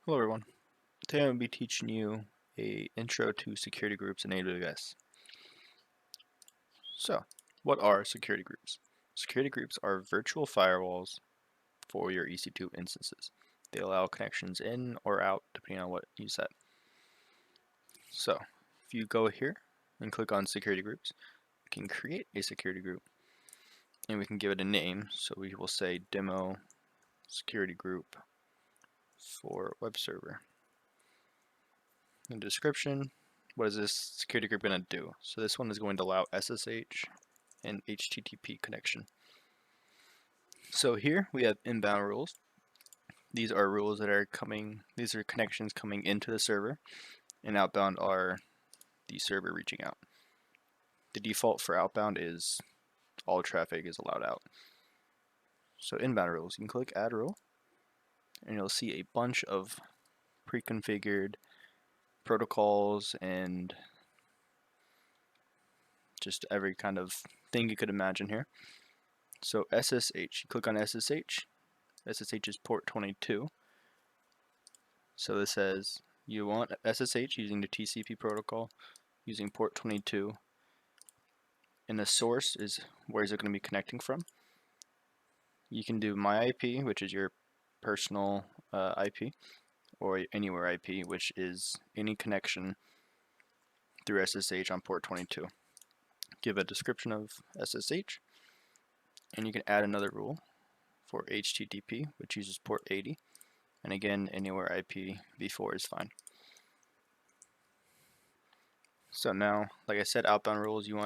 Hello everyone. Today I'm going to be teaching you a intro to security groups in AWS. So, what are security groups? Security groups are virtual firewalls for your EC2 instances. They allow connections in or out depending on what you set. So, if you go here and click on security groups, we can create a security group and we can give it a name. So we will say demo security group for web server. In the description, what is this security group going to do? So this one is going to allow SSH and HTTP connection. So here we have inbound rules. These are rules that are these are connections coming into the server, and outbound are the server reaching out. The default for outbound is all traffic is allowed out. So inbound rules, you can click add rule, and you'll see a bunch of pre-configured protocols and just every kind of thing you could imagine here. So SSH, you click on SSH. SSH is port 22. So this says you want SSH using the TCP protocol using port 22. And the source is where is it going to be connecting from. You can do my IP, which is your personal IP, or anywhere IP, which is any connection through SSH on port 22. Give a description of SSH, and you can add another rule for HTTP, which uses port 80, and again, anywhere IPv4 is fine. So now, like I said, outbound rules, you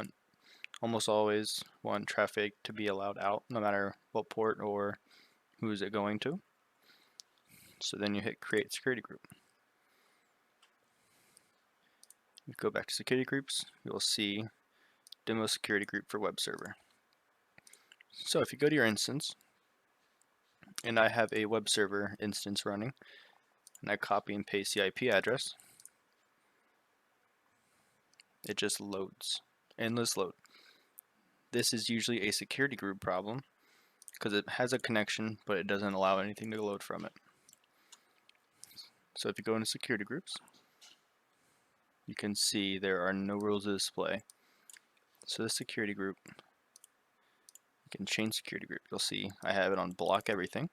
almost always want traffic to be allowed out, no matter what port or who is it going to. So then you hit create security group. You go back to security groups, you'll see demo security group for web server. So if you go to your instance, and I have a web server instance running, and I copy and paste the IP address, it just loads, endless load. This is usually a security group problem because it has a connection, but it doesn't allow anything to load from it. So if you go into security groups, you can see there are no rules to display. So this security group, you can change security group. You'll see I have it on block everything.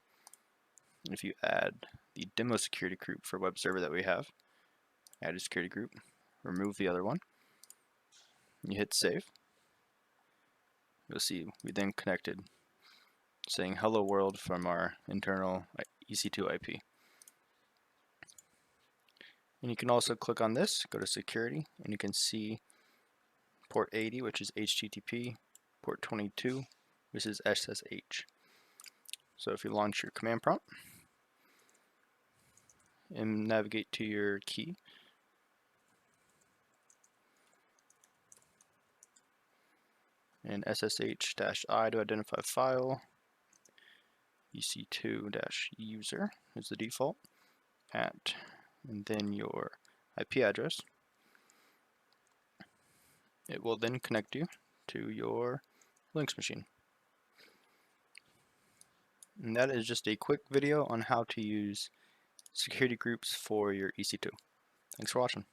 And if you add the demo security group for web server that we have, add a security group, remove the other one, you hit save, you'll see we then connected saying hello world from our internal EC2 IP. And you can also click on this, go to security, and you can see port 80, which is HTTP, port 22, which is SSH. So if you launch your command prompt and navigate to your key, and SSH-I to identify file, EC2-user is the default, and then your IP address. It will then connect you to your Linux machine. And that is just a quick video on how to use security groups for your EC2. Thanks for watching.